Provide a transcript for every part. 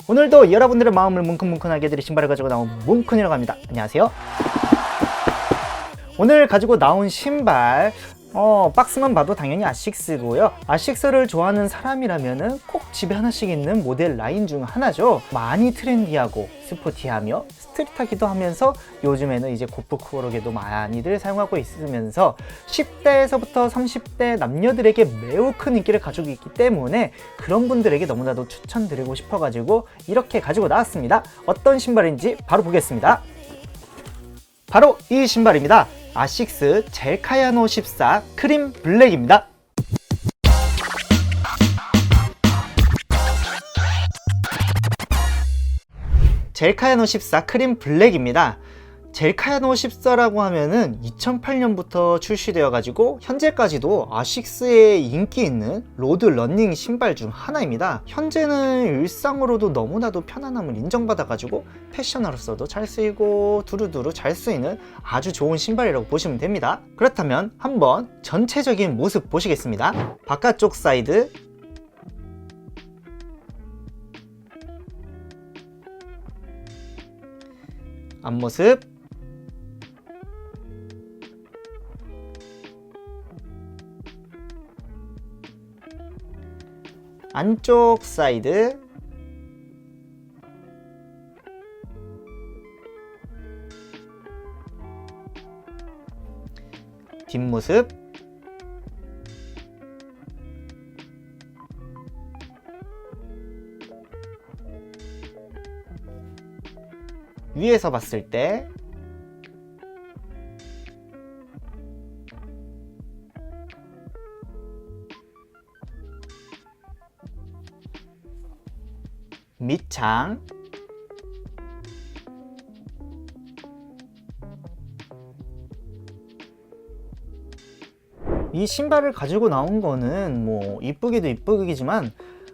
오늘도 여러분들의 마음을 뭉클뭉클하게 해드릴 신발을 가지고 나온 뭉큰이라고 합니다. 안녕하세요. 오늘 가지고 나온 신발 박스만 봐도 당연히 아식스고요. 아식스를 좋아하는 사람이라면은 꼭 집에 하나씩 있는 모델 라인 중 하나죠. 많이 트렌디하고 스포티하며 스트릿하기도 하면서 요즘에는 이제 고프코어로게도 많이들 사용하고 있으면서 10대에서부터 30대 남녀들에게 매우 큰 인기를 가지고 있기 때문에 그런 분들에게 너무나도 추천드리고 싶어가지고 이렇게 가지고 나왔습니다. 어떤 신발인지 바로 보겠습니다. 바로 이 신발입니다. 아식스 젤카야노 14 크림 블랙입니다. 젤카야노 14 크림 블랙입니다. 젤카야노 14라고 하면은 2008년부터 출시되어 가지고 현재까지도 아식스의 인기 있는 로드 러닝 신발 중 하나입니다. 현재는 일상으로도 너무나도 편안함을 인정받아 가지고 패셔너로서도 잘 쓰이고 두루두루 잘 쓰이는 아주 좋은 신발이라고 보시면 됩니다. 그렇다면 한번 전체적인 모습 보시겠습니다. 바깥쪽 사이드, 앞모습, 안쪽 사이드, 뒷모습, 위에서 봤을 때 밑창, 이 신발을 가지고 나온 거는 뭐 이쁘기도 이쁘기지만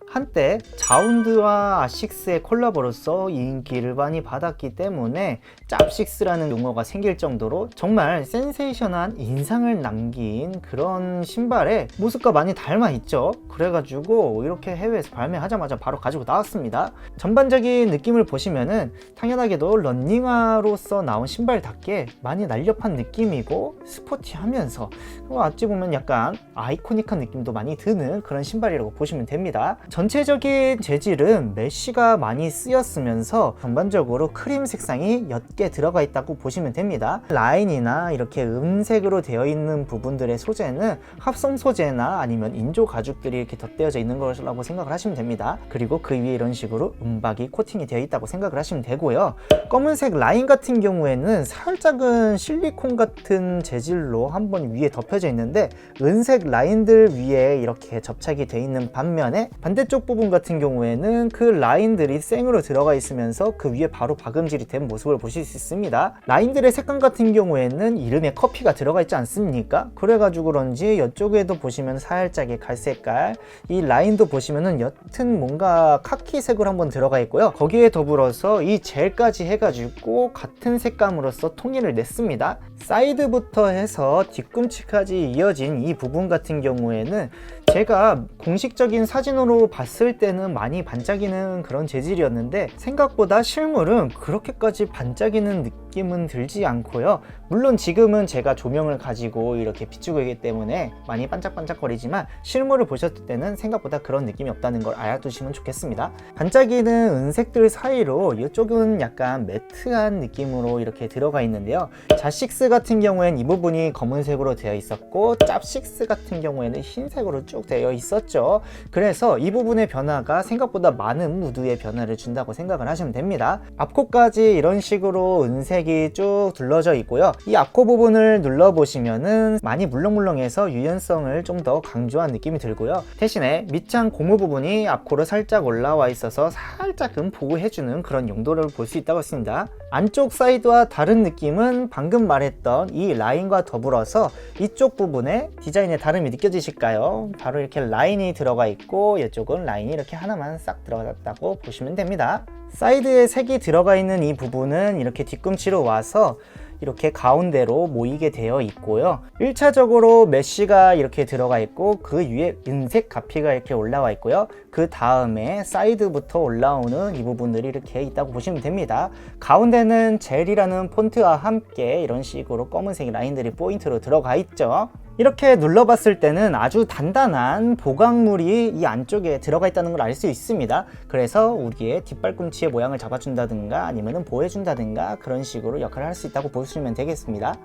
한때 자운드와 아식스의 콜라보로서 인기를 많이 받았기 때문에 짭식스라는 용어가 생길 정도로 정말 센세이션한 인상을 남긴 그런 신발의 모습과 많이 닮아 있죠. 그래가지고 이렇게 해외에서 발매하자마자 바로 가지고 나왔습니다. 전반적인 느낌을 보시면은 당연하게도 런닝화로서 나온 신발답게 많이 날렵한 느낌이고 스포티하면서 어찌 보면 약간 아이코닉한 느낌도 많이 드는 그런 신발이라고 보시면 됩니다. 전체적인 재질은 메쉬가 많이 쓰였으면서 전반적으로 크림 색상이 옅게 들어가 있다고 보시면 됩니다. 라인이나 이렇게 은색으로 되어 있는 부분들의 소재는 합성 소재나 아니면 인조 가죽들이 이렇게 덧대어져 있는 거라고 생각을 하시면 됩니다. 그리고 그 위에 이런 식으로 은박이 코팅이 되어 있다고 생각을 하시면 되고요. 검은색 라인 같은 경우에는 살짝은 실리콘 같은 재질로 한번 위에 덮여져 있는데 은색 라인들 위에 이렇게 접착이 되어 있는 반면에 반대쪽 부분 같은 경우에는 그 라인들이 생으로 들어가 있으면서 그 위에 바로 박음질이 된 모습을 보실 수 있습니다. 라인들의 색감 같은 경우에는 이름에 커피가 들어가 있지 않습니까? 그래가지고 그런지 이쪽에도 보시면 살짝의 갈색깔, 이 라인도 보시면은 옅은 뭔가 카키색으로 한번 들어가 있고요. 거기에 더불어서 이 젤까지 해가지고 같은 색감으로서 통일을 냈습니다. 사이드부터 해서 뒤꿈치까지 이어진 이 부분 같은 경우에는 제가 공식적인 사진으로 봤을 때는 많이 반짝이는 그런 재질이었는데 생각보다 실물은 그렇게까지 반짝이는 느낌은 들지 않고요. 물론 지금은 제가 조명을 가지고 이렇게 비추고 있기 때문에 많이 반짝반짝거리지만 실물을 보셨을 때는 생각보다 그런 느낌이 없다는 걸 알아두시면 좋겠습니다. 반짝이는 은색들 사이로 이쪽은 약간 매트한 느낌으로 이렇게 들어가 있는데요. 자식스 같은 경우에는 이 부분이 검은색으로 되어 있었고 짭식스 같은 경우에는 흰색으로 쭉 되어 있었죠. 그래서 이 부분의 변화가 생각보다 많은 무드의 변화를 준다고 생각을 하시면 됩니다. 앞코까지 이런 식으로 은색이 쭉 둘러져 있고요. 이 앞코 부분을 눌러보시면은 많이 물렁물렁해서 유연성을 좀 더 강조한 느낌이 들고요. 대신에 밑창 고무 부분이 앞코로 살짝 올라와 있어서 살짝은 보호해주는 그런 용도를 볼 수 있다고 했습니다. 안쪽 사이드와 다른 느낌은 방금 말했던 이 라인과 더불어서 이쪽 부분에 디자인의 다름이 느껴지실까요? 바로 이렇게 라인이 들어가 있고 이쪽은 라인이 이렇게 하나만 싹 들어갔다고 보시면 됩니다. 사이드에 색이 들어가 있는 이 부분은 이렇게 뒤꿈치로 와서 이렇게 가운데로 모이게 되어 있고요. 1차적으로 메쉬가 이렇게 들어가 있고 그 위에 은색 가피가 이렇게 올라와 있고요. 그 다음에 사이드부터 올라오는 이 부분들이 이렇게 있다고 보시면 됩니다. 가운데는 젤이라는 폰트와 함께 이런 식으로 검은색 라인들이 포인트로 들어가 있죠. 이렇게 눌러봤을 때는 아주 단단한 보강물이 이 안쪽에 들어가 있다는 걸 알 수 있습니다. 그래서 우리의 뒷발꿈치의 모양을 잡아준다든가 아니면 보호해준다든가 그런 식으로 역할을 할 수 있다고 보시면 되겠습니다.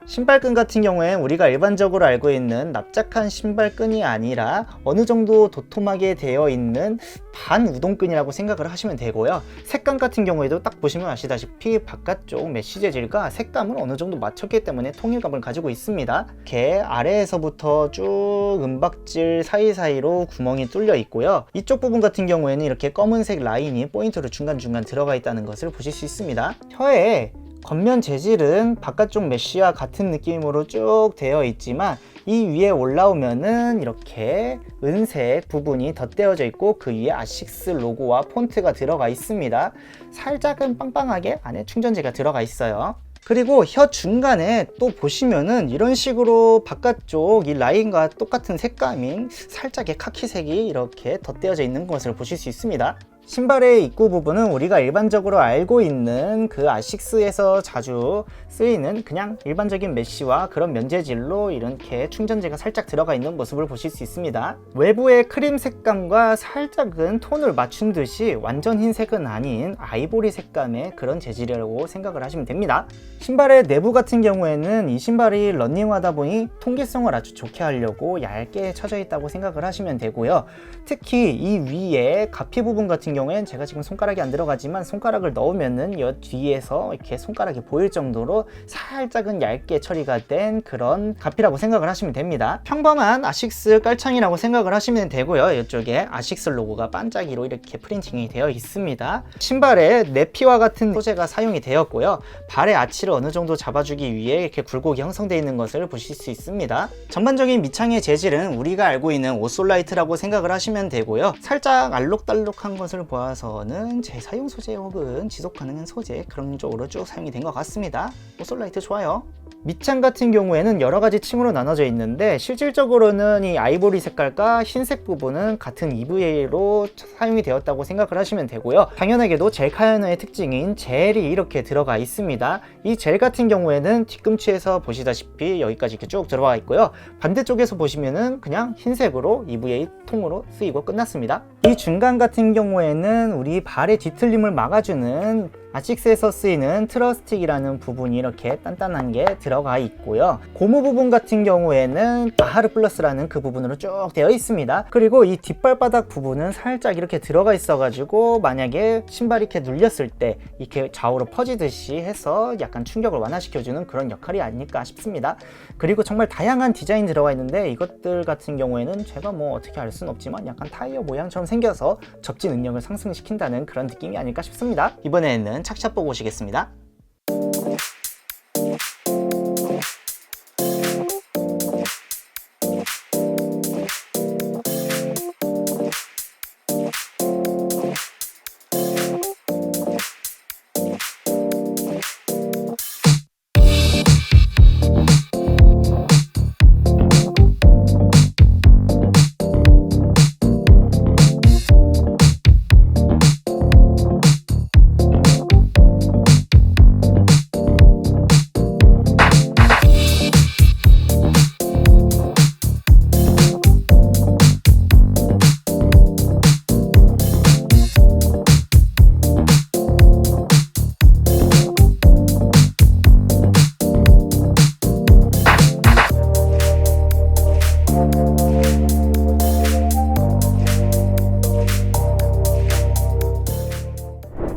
신발끈 같은 경우에 우리가 일반적으로 알고 있는 납작한 신발끈이 아니라 어느 정도 도톰하게 되어 있는 반 우동끈이라고 생각을 하시면 되고요. 색감 같은 경우에도 딱 보시면 아시다시피 바깥쪽 메쉬 재질과 색감을 어느 정도 맞췄기 때문에 통일감을 가지고 있습니다. 이렇게 아래에서부터 쭉 은박질 사이사이로 구멍이 뚫려 있고요. 이쪽 부분 같은 경우에는 이렇게 검은색 라인이 포인트로 중간중간 들어가 있다는 것을 보실 수 있습니다. 혀에 겉면 재질은 바깥쪽 메쉬와 같은 느낌으로 쭉 되어 있지만 이 위에 올라오면은 이렇게 은색 부분이 덧대어져 있고 그 위에 아식스 로고와 폰트가 들어가 있습니다. 살짝은 빵빵하게 안에 충전재가 들어가 있어요. 그리고 혀 중간에 또 보시면은 이런 식으로 바깥쪽 이 라인과 똑같은 색감인 살짝의 카키색이 이렇게 덧대어져 있는 것을 보실 수 있습니다. 신발의 입구 부분은 우리가 일반적으로 알고 있는 그 아식스에서 자주 쓰이는 그냥 일반적인 메쉬와 그런 면재질로 이렇게 충전재가 살짝 들어가 있는 모습을 보실 수 있습니다. 외부의 크림 색감과 살짝은 톤을 맞춘 듯이 완전 흰색은 아닌 아이보리 색감의 그런 재질이라고 생각을 하시면 됩니다. 신발의 내부 같은 경우에는 이 신발이 러닝하다 보니 통기성을 아주 좋게 하려고 얇게 쳐져 있다고 생각을 하시면 되고요. 특히 이 위에 가피 부분 같은 경우엔 제가 지금 손가락이 안 들어가지만 손가락을 넣으면은 이 뒤에서 이렇게 손가락이 보일 정도로 살짝은 얇게 처리가 된 그런 가피라고 생각을 하시면 됩니다. 평범한 아식스 깔창이라고 생각을 하시면 되고요. 이쪽에 아식스 로고가 반짝이로 이렇게 프린팅이 되어 있습니다. 신발에 내피와 같은 소재가 사용이 되었고요. 발의 아치를 어느 정도 잡아주기 위해 이렇게 굴곡이 형성되어 있는 것을 보실 수 있습니다. 전반적인 밑창의 재질은 우리가 알고 있는 오솔라이트라고 생각을 하시면 되고요. 살짝 알록달록한 것을 보아서는 재사용 소재 혹은 지속 가능한 소재 그런 쪽으로 쭉 사용이 된 것 같습니다. 오솔라이트 좋아요. 밑창 같은 경우에는 여러 가지 층으로 나눠져 있는데 실질적으로는 이 아이보리 색깔과 흰색 부분은 같은 EVA로 사용이 되었다고 생각을 하시면 되고요. 당연하게도 젤 카야노의 특징인 젤이 이렇게 들어가 있습니다. 이 젤 같은 경우에는 뒤꿈치에서 보시다시피 여기까지 이렇게 쭉 들어가 있고요. 반대쪽에서 보시면은 그냥 흰색으로 EVA 통으로 쓰이고 끝났습니다. 이 중간 같은 경우에는 우리 발의 뒤틀림을 막아주는 아식스에서 쓰이는 트러스틱이라는 부분이 이렇게 단단한 게 들어가 있고요. 고무 부분 같은 경우에는 아하르 플러스라는 그 부분으로 쭉 되어 있습니다. 그리고 이 뒷발바닥 부분은 살짝 이렇게 들어가 있어 가지고 만약에 신발이 이렇게 눌렸을 때 이렇게 좌우로 퍼지듯이 해서 약간 충격을 완화시켜주는 그런 역할이 아닐까 싶습니다. 그리고 정말 다양한 디자인 들어가 있는데 이것들 같은 경우에는 제가 뭐 어떻게 알 수는 없지만 약간 타이어 모양처럼 생겨서 접지 능력을 상승시킨다는 그런 느낌이 아닐까 싶습니다. 이번에는 착샷 보고 오시겠습니다.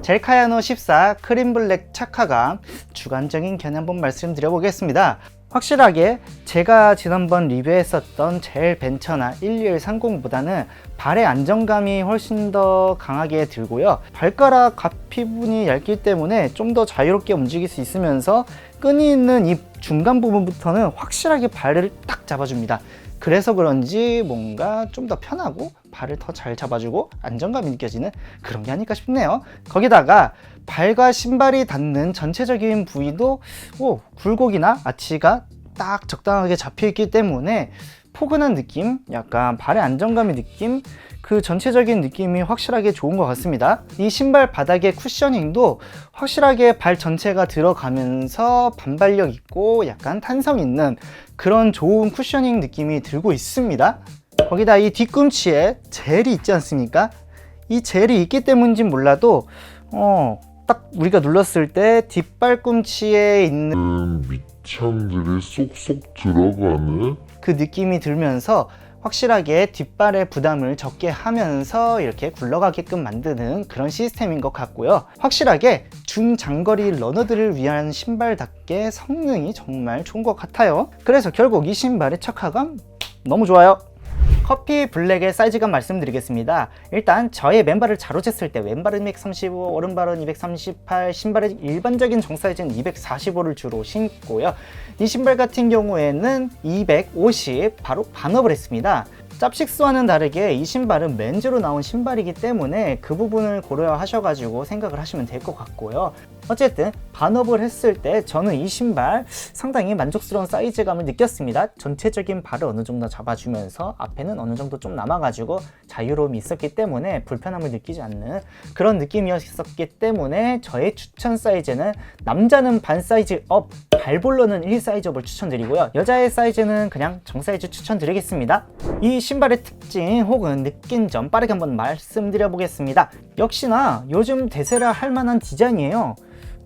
젤 카야노 14 크림블랙 착화감 주관적인 견해 한번 말씀드려 보겠습니다. 확실하게 제가 지난번 리뷰했었던 젤 벤처나 12130보다는 발의 안정감이 훨씬 더 강하게 들고요. 발가락 가피 부분이 얇기 때문에 좀 더 자유롭게 움직일 수 있으면서 끈이 있는 이 중간 부분부터는 확실하게 발을 딱 잡아줍니다. 그래서 그런지 뭔가 좀 더 편하고 발을 더 잘 잡아주고 안정감이 느껴지는 그런 게 아닐까 싶네요. 거기다가 발과 신발이 닿는 전체적인 부위도 굴곡이나 아치가 딱 적당하게 잡혀있기 때문에 포근한 느낌, 약간 발의 안정감의 느낌, 그 전체적인 느낌이 확실하게 좋은 것 같습니다. 이 신발 바닥의 쿠셔닝도 확실하게 발 전체가 들어가면서 반발력 있고 약간 탄성 있는 그런 좋은 쿠셔닝 느낌이 들고 있습니다. 거기다 이 뒤꿈치에 젤이 있지 않습니까? 이 젤이 있기 때문인지 몰라도 딱 우리가 눌렀을 때 뒷발꿈치에 있는 밑창들이 쏙쏙 들어가네. 그 느낌이 들면서 확실하게 뒷발의 부담을 적게 하면서 이렇게 굴러가게끔 만드는 그런 시스템인 것 같고요. 확실하게 중장거리 러너들을 위한 신발답게 성능이 정말 좋은 것 같아요. 그래서 결국 이 신발의 착화감 너무 좋아요. 커피 블랙의 사이즈감 말씀드리겠습니다. 일단 저의 맨발을 자로 쟀을 때 왼발은 235, 오른발은 238, 신발의 일반적인 정사이즈는 245를 주로 신고요. 이 신발 같은 경우에는 250 바로 반업을 했습니다. 짭식스와는 다르게 이 신발은 맨즈로 나온 신발이기 때문에 그 부분을 고려하셔가지고 생각을 하시면 될 것 같고요. 어쨌든 반업을 했을 때 저는 이 신발 상당히 만족스러운 사이즈감을 느꼈습니다. 전체적인 발을 어느 정도 잡아주면서 앞에는 어느 정도 좀 남아가지고 자유로움이 있었기 때문에 불편함을 느끼지 않는 그런 느낌이었기 때문에 저의 추천 사이즈는 남자는 반 사이즈 업, 발볼로는 1 사이즈 업을 추천드리고요. 여자의 사이즈는 그냥 정 사이즈 추천드리겠습니다. 이 신발의 특징 혹은 느낀 점 빠르게 한번 말씀드려 보겠습니다. 역시나 요즘 대세라 할 만한 디자인이에요.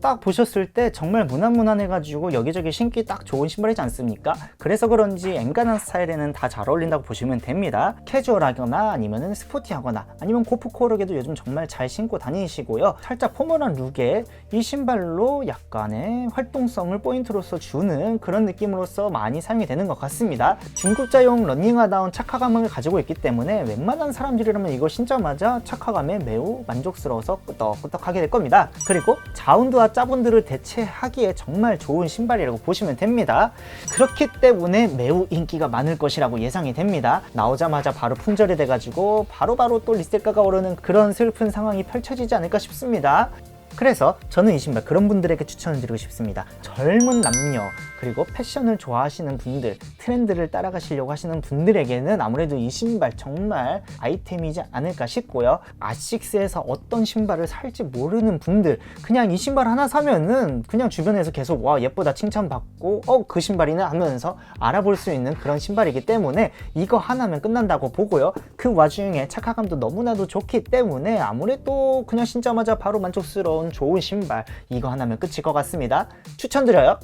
딱 보셨을 때 정말 무난무난해가지고 여기저기 신기 딱 좋은 신발이지 않습니까? 그래서 그런지 엔간한 스타일에는 다 잘 어울린다고 보시면 됩니다. 캐주얼하거나 아니면 스포티하거나 아니면 고프코르게도 요즘 정말 잘 신고 다니시고요. 살짝 포멀한 룩에 이 신발로 약간의 활동성을 포인트로서 주는 그런 느낌으로서 많이 사용이 되는 것 같습니다. 중급자용 러닝화다운 착화감을 가지고 있기 때문에 웬만한 사람들이라면 이거 신자마자 착화감에 매우 만족스러워서 끄떡끄떡하게 될 겁니다. 그리고 자운드와 짜분들을 대체하기에 정말 좋은 신발이라고 보시면 됩니다. 그렇기 때문에 매우 인기가 많을 것이라고 예상이 됩니다. 나오자마자 바로 품절이 돼가지고 바로바로 또 리셀가가 오르는 그런 슬픈 상황이 펼쳐지지 않을까 싶습니다. 그래서 저는 이 신발 그런 분들에게 추천을 드리고 싶습니다. 젊은 남녀 그리고 패션을 좋아하시는 분들, 트렌드를 따라가시려고 하시는 분들에게는 아무래도 이 신발 정말 아이템이지 않을까 싶고요. 아식스에서 어떤 신발을 살지 모르는 분들, 그냥 이 신발 하나 사면은 그냥 주변에서 계속 와 예쁘다 칭찬받고 그 신발이네 하면서 알아볼 수 있는 그런 신발이기 때문에 이거 하나면 끝난다고 보고요. 그 와중에 착화감도 너무나도 좋기 때문에 아무래도 그냥 신자마자 바로 만족스러운 좋은 신발 이거 하나면 끝일 것 같습니다. 추천드려요.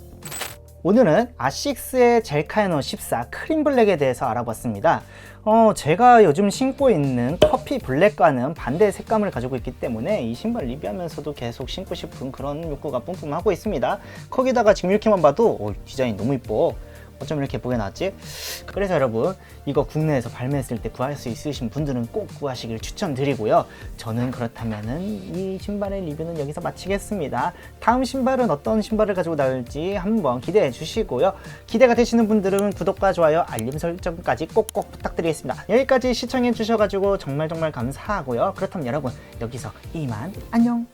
오늘은 아식스의 젤카이노 14 크림 블랙에 대해서 알아봤습니다. 제가 요즘 신고 있는 커피 블랙과는 반대의 색감을 가지고 있기 때문에 이 신발 리뷰하면서도 계속 신고 싶은 그런 욕구가 뿜뿜하고 있습니다. 거기다가 지금 이렇게만 봐도 디자인 너무 이뻐. 어쩜 이렇게 예쁘게 나왔지? 그래서 여러분 이거 국내에서 발매했을 때 구할 수 있으신 분들은 꼭 구하시길 추천드리고요. 저는 그렇다면은 이 신발의 리뷰는 여기서 마치겠습니다. 다음 신발은 어떤 신발을 가지고 나올지 한번 기대해 주시고요. 기대가 되시는 분들은 구독과 좋아요, 알림 설정까지 꼭꼭 부탁드리겠습니다. 여기까지 시청해 주셔가지고 정말 감사하고요. 그렇다면 여러분 여기서 이만 안녕.